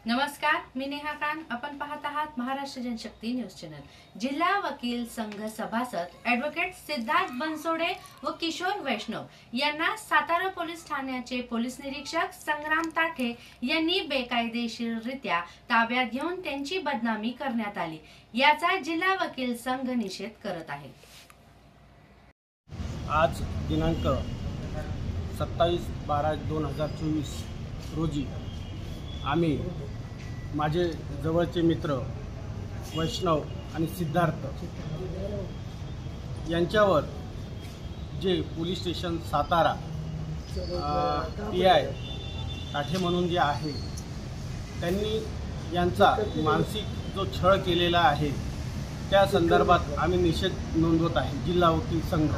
नमस्कार, मी नेहा खान. आपण पाहत आहात महाराष्ट्र जनशक्ती न्यूज चॅनल. जिल्हा वकील संघ सभासद ॲडव्होकेट सिद्धार्थ बनसोडे व किशोर वैष्णव यांना सातारा पोलीस ठाण्याचे पोलीस निरीक्षक संग्राम ताठे यांनी बेकायदेशीररित्या ताब्यात घेऊन त्यांची बदनामी करण्यात आली. याचा जिल्हा वकील संघ निषेध करत आहे. आज दिनांक 27/12/2024 रोजी आम्ही माझे जवळचे मित्र वैष्णव आणि सिद्धार्थ यांच्यावर जे police station Satara PI Tathe म्हणून जे आहे त्यांनी यांचा मानसिक जो छळ केलेला आहे त्या संदर्भात आम्ही निषेध नोंदवत आहे. जिल्हा वकील संघ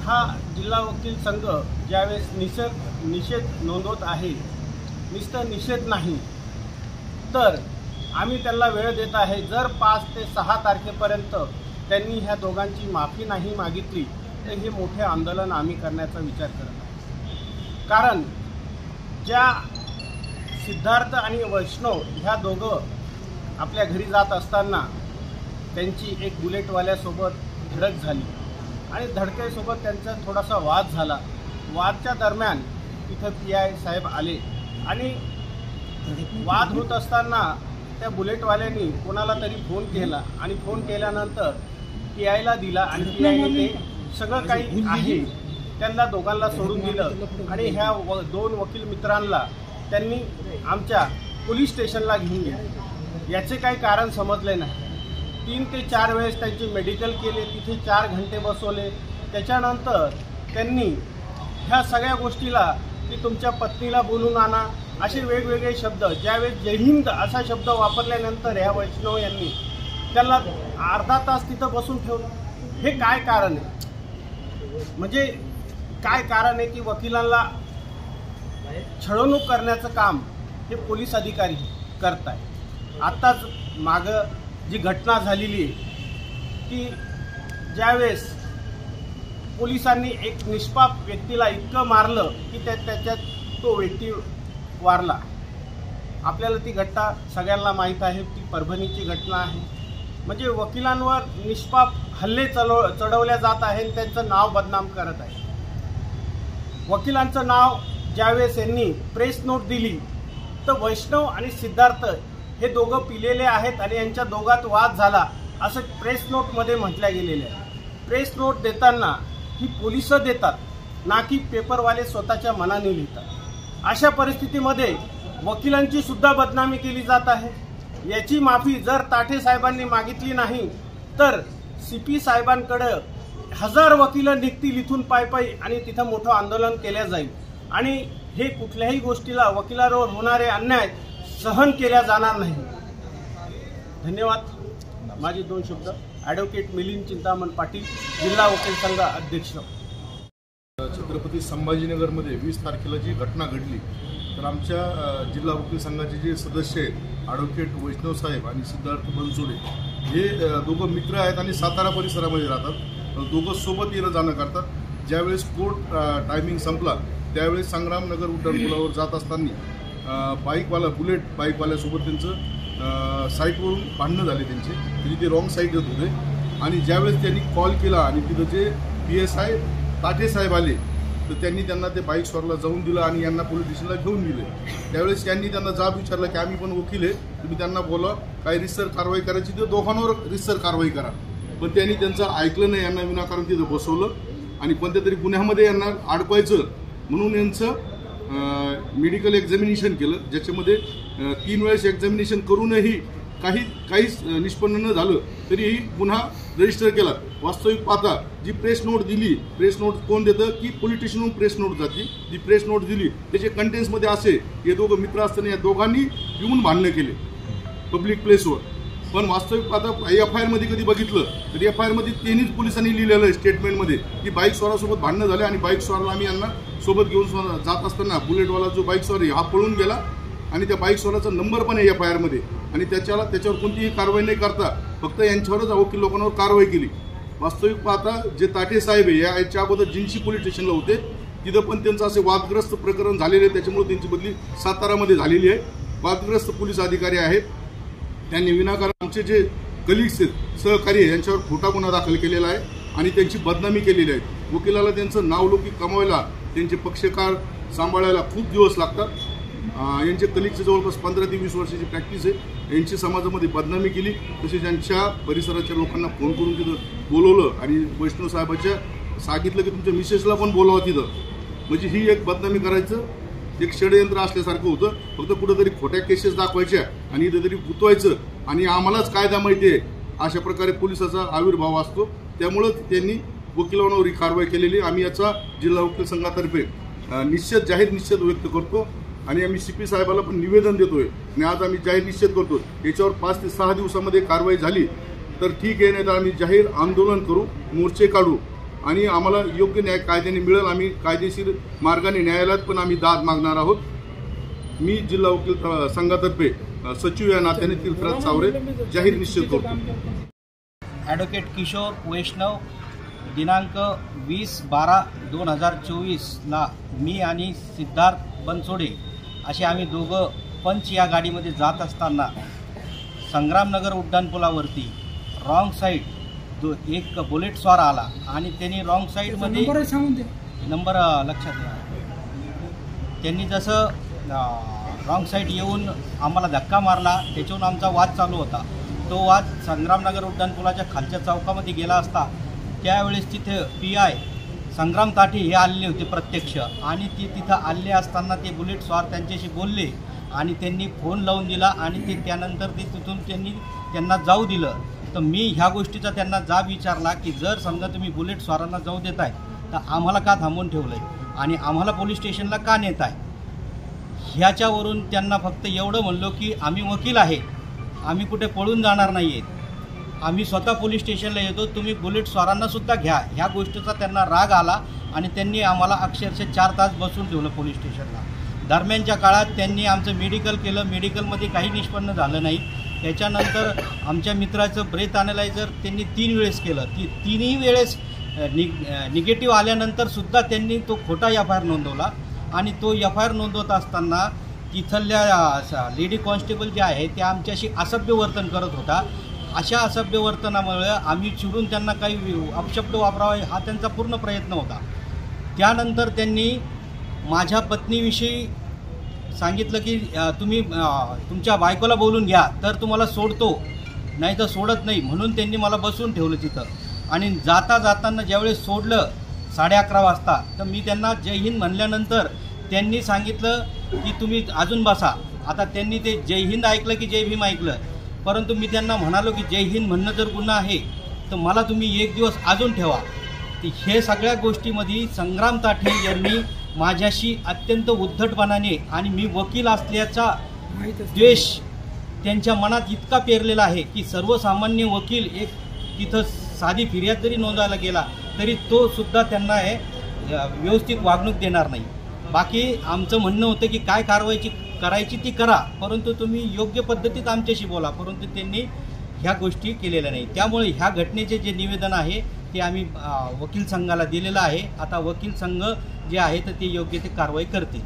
हा जिल्हा वकील संघ ज्यावेळेस निषेध नोंदवत आहे, नुसतं निषेध नाही तर आम्ही त्यांना वेळ देत आहे. जर 5 ते 6 तारखेपर्यंत त्यांनी ह्या दोघांची माफी नाही मागितली तर हे मोठे आंदोलन आम्ही करण्याचा विचार करत आहोत. कारण ज्या सिद्धार्थ आणि वैष्णव ह्या दोघं आपल्या घरी जात असताना त्यांची एक बुलेटवाल्यासोबत धडक झाली आणि धडकेसोबत त्यांचा थोडासा वाद झाला. वादच्या दरम्यान तिथं PI साहेब आले आणि वाद होत असताना त्या बुलेटवाल्यांनी कोणाला तरी फोन केला आणि फोन केल्यानंतर PIला दिला आणि PIने ते सगळं काही आहे त्यांना दोघांना सोडून दिलं आणि ह्या 2 वकील मित्रांना त्यांनी आमच्या पोलीस स्टेशनला घेऊन गेले. याचे काही कारण समजले नाही. 3 ते 4 वेळेस त्यांचे मेडिकल केले, तिथे 4 घंटे बसवले. त्याच्यानंतर त्यांनी ह्या सगळ्या गोष्टीला की तुमच्या पत्नीला बोलून आणा असे वेगवेगळे शब्द, ज्यावेळेस जय हिंद असा शब्द वापरल्यानंतर ह्या वैष्णव यांनी त्याला अर्धा तास तिथं बसून ठेवलं. हे काय कारण आहे? म्हणजे काय कारण आहे की वकिलांना छळवणूक करण्याचं काम हे पोलीस अधिकारी करत आहे. आत्ताच मागं जी घटना झालेली आहे की ज्यावेळेस पोलिसांनी एक निष्पाप व्यक्तीला इतकं मारलं की त्याच्यात तो व्यक्ती वारला. आपल्याला ती घटना सगळ्यांना माहीत आहे. ती परभणीची घटना आहे. म्हणजे वकिलांवर निष्पाप हल्ले चढवल्या जात आहे आणि त्यांचं नाव बदनाम करत आहे. वकिलांचं नाव ज्यावेळेस यांनी प्रेस नोट दिली तर वैष्णव आणि सिद्धार्थ हे दोघं पिलेले आहेत आणि यांच्या दोघात वाद झाला असं प्रेस नोटमध्ये म्हटल्या गेलेलं आहे. प्रेस नोट देताना ही पोलिसं देतात, ना की पेपरवाले स्वतःच्या मनाने लिहितात. अशा परिस्थितीमध्ये वकिलांची सुद्धा बदनामी केली जात आहे. याची माफी जर ताठे साहेबांनी मागितली नाही तर CP साहेबांकडे 1000 वकीलं निघतील इथून पायी आणि तिथं मोठं आंदोलन केलं जाईल आणि हे कुठल्याही गोष्टीला वकिलांवर होणारे अन्याय सहन केल्या जाणार नाही. धन्यवाद. माझे 2 शब्द. ॲडव्होकेट मिलिंद चिंतामण पाटील, जिल्हा वकील संघ अध्यक्ष. छत्रपती संभाजीनगरमध्ये 20 तारखेला जी घटना घडली तर आमच्या जिल्हा वकील संघाचे जे सदस्य आहेत ॲडव्होकेट वैष्णव साहेब आणि सिद्धार्थ बनसोडे हे दोघं मित्र आहेत आणि सातारा परिसरामध्ये राहतात. दोघं सोबत येणं जाणं करतात. ज्यावेळेस कोर्ट टायमिंग संपला त्यावेळेस संग्रामनगर उड्डाणपुलावर जात असताना बुलेट बाईकवाल्यासोबत त्यांचं साईटवरून भांडणं झाले. त्यांचे ते रॉंग साईड येत होते आणि ज्यावेळेस त्यांनी कॉल केला आणि तिथं जे PSI ताठे साहेब आले तर त्यांनी त्यांना ते बाईक स्वरला जाऊन दिलं आणि यांना पोलीस स्टेशनला घेऊन गेले. त्यावेळेस त्यांनी त्यांना जाब विचारला की आम्ही पण वकील आहे, तुम्ही त्यांना बोला काय रितसर कारवाई करायची तर दोघांवर रितसर कारवाई करा. पण त्यांनी त्यांचं ऐकलं नाही. यांना विनाकारण तिथं बसवलं आणि कोणत्या तरी गुन्ह्यामध्ये यांना अडकवायचं म्हणून यांचं मेडिकल एक्झामिनेशन केलं, ज्याच्यामध्ये 3 वेळेस एक्झामिनेशन करूनही काहीच निष्पन्न न झालं तरीही गुन्हा रजिस्टर केला. वास्तविक पाहता जी प्रेस नोट दिली, प्रेस नोट कोण देतं की पोलीस स्टेशनहून प्रेस नोट जाते. जी प्रेस नोट दिली त्याचे कंटेंट्समध्ये असे हे दोघं मित्र असताना या दोघांनी येऊन भांडणं केले पब्लिक प्लेसवर. पण वास्तविक पाहता FIR मध्ये कधी बघितलं तर FIR मध्ये त्यांनीच पोलिसांनी लिहिलेलं आहे स्टेटमेंटमध्ये की बाईक स्वारासोबत भांडणं झाले आणि बाईक स्वारला आम्ही यांना सोबत घेऊन जात असताना बुलेटवाला जो बाईक स्वार हा पळून गेला आणि त्या बाईक स्वाराचा नंबर पण आहे FIR मध्ये आणि त्याच्यावर कोणतीही कारवाई न करता फक्त यांच्यावरच वकील लोकांवर कारवाई केली. वास्तविक पाहता जे ताठे साहेब आहे याच्या अगोदर जिंशी पोलीस स्टेशनला होते, तिथं पण त्यांचं असे वादग्रस्त प्रकरण झालेले, त्याच्यामुळे त्यांची बदली सातारामध्ये झालेली आहे. वादग्रस्त पोलीस अधिकारी आहेत, त्यांनी विनाकारण आमचे जे कलिग्स आहेत, सहकारी आहेत, यांच्यावर खोटा गुन्हा दाखल केलेला आहे आणि त्यांची बदनामी केलेली आहे। वकिलाला त्यांचं नावलौकिक कमवायला, त्यांचे पक्षकार सांभाळायला खूप दिवस लागतात। यांचे कलिगची जवळपास 15 ते 20 वर्षाची प्रॅक्टिस आहे। यांची समाजामध्ये बदनामी केली, तसेच यांच्या परिसराच्या लोकांना फोन करून तिथं बोलवलं आणि वैष्णव साहेबाच्या सांगितलं की तुमच्या मिसेसला पण बोलवा तिथं। म्हणजे ही एक बदनामी करायचं एक षडयंत्र असल्यासारखं होतं। फक्त कुठंतरी खोट्या केसेस दाखवायच्या आणि इथं तरी गुतवायचं आणि आम्हालाच कायदा माहिती आहे अशा प्रकारे पोलिसाचा आविर्भाव असतो। त्यामुळं त्यांनी वकिलांवर ही कारवाई केलेली। आम्ही याचा जिल्हा वकील संघातर्फे जाहीर निषेध व्यक्त करतो आणि आम्ही CP साहेबाला पण निवेदन देतोय आणि आज आम्ही जाहीर निषेध करतो। याच्यावर 5 ते 6 दिवसामध्ये कारवाई झाली तर ठीक आहे, नाही तर आम्ही जाहीर आंदोलन करू, मोर्चे काढू आणि आम्हाला योग्य न्याय कायद्याने मिळेल। आम्ही कायदेशीर मार्गाने न्यायालयात पण आम्ही दाद मागणार आहोत। मी जिल्हा वकील संघातर्फे सचिव या नात्याने तीर्थराज चावरे जाहीर निषेध करतो। ॲडव्होकेट किशोर वैष्णव दिनांक 20/12/2024ला मी आणि सिद्धार्थ बनसोडे असे आम्ही दोघं पंच या गाडीमध्ये जात असताना संग्रामनगर उड्डाणपुलावरती रॉंग साईड एक बुलेट स्वार आला आणि त्यांनी रॉंग साईडमध्ये नंबर लक्षात घ्या, त्यांनी जसं रॉंग साईड येऊन आम्हाला धक्का मारला, त्याच्यावरून आमचा वाद चालू होता। तो वाद संग्रामनगर उड्डाणपुलाच्या खालच्या चौकामध्ये गेला असता त्यावेळेस तिथे PI संग्राम ताठी हे आलेले होते प्रत्यक्ष आणि ते तिथं आले असताना ते बुलेट स्वार त्यांच्याशी बोलले आणि त्यांनी फोन लावून दिला आणि ते त्यानंतर ते तिथून त्यांना जाऊ दिलं। तर मी ह्या गोष्टीचा त्यांना जाब विचारला की जर समजा तुम्ही बुलेट स्वारांना जाऊ देताय तर आम्हाला का थांबवून ठेवलं आहे आणि आम्हाला पोलीस स्टेशनला का नेत आहे। ह्याच्यावरून त्यांना फक्त एवढं म्हणलो की आम्ही वकील आहे, आम्ही कुठे पळून जाणार नाही आहेत, आम्ही स्वतः पोलीस स्टेशनला येतो, तुम्ही बुलेट स्वारांनासुद्धा घ्या। ह्या गोष्टीचा त्यांना राग आला आणि त्यांनी आम्हाला अक्षरशः 4 तास बसून ठेवलं पोलीस स्टेशनला। दरम्यानच्या काळात त्यांनी आमचं मेडिकल केलं, मेडिकलमध्ये काही निष्पन्न झालं नाही। त्याच्यानंतर आमच्या मित्राचं ब्रेथ ॲनालायझर त्यांनी 3 वेळेस केलं, तिन्ही वेळेस निगेटिव्ह आल्यानंतरसुद्धा त्यांनी तो खोटा FIR नोंदवला आणि तो FIR नोंदवत असताना तिथल्या लेडी कॉन्स्टेबल जे आहे त्या आमच्याशी असभ्य वर्तन करत होता। अशा असभ्य वर्तनामुळे आम्ही चिडून त्यांना काही अपशब्द वापरावा हा त्यांचा पूर्ण प्रयत्न होता। त्यानंतर त्यांनी माझ्या पत्नीविषयी सांगितलं की तुम्ही तुमच्या बायकोला बोलून घ्या तर तुम्हाला सोडतो, नाही तर सोडत नाही, म्हणून त्यांनी मला बसवून ठेवलं तिथं। आणि जाताना ज्यावेळेस सोडलं 11:30 वाजता तर मी त्यांना जय हिंद म्हणल्यानंतर त्यांनी सांगितलं की तुम्ही अजून बसा। आता त्यांनी ते जय हिंद ऐकलं की जय भीम ऐकलं, परंतु मी त्यांना म्हणालो की जय हिंद म्हणणं जर गुन्हा आहे तर मला तुम्ही 1 दिवस अजून ठेवा। हे सगळ्या गोष्टीमध्ये संग्राम ताठे यांनी माझ्याशी अत्यंत उद्धटपणाने आणि मी वकील असल्याचा द्वेष त्यांच्या मनात इतका पेरलेला आहे की सर्वसामान्य वकील एक तिथं साधी फिर्याद जरी नोंदवायला गेला तरी तो सुद्धा त्यांना हे व्यवस्थित वागणूक देणार नाही। बाकी आमचं म्हणणं होतं की काय कारवाई करायची ती करा, परंतु तुम्ही योग्य पद्धतीत आमच्याशी बोला, परंतु त्यांनी ह्या गोष्टी केलेल्या नाही। त्यामुळे ह्या घटनेचे जे निवेदन आहे ते आम्ही वकील संघाला दिलेलं आहे। आता वकील संघ जे आहे तर ते योग्य ते कारवाई करते।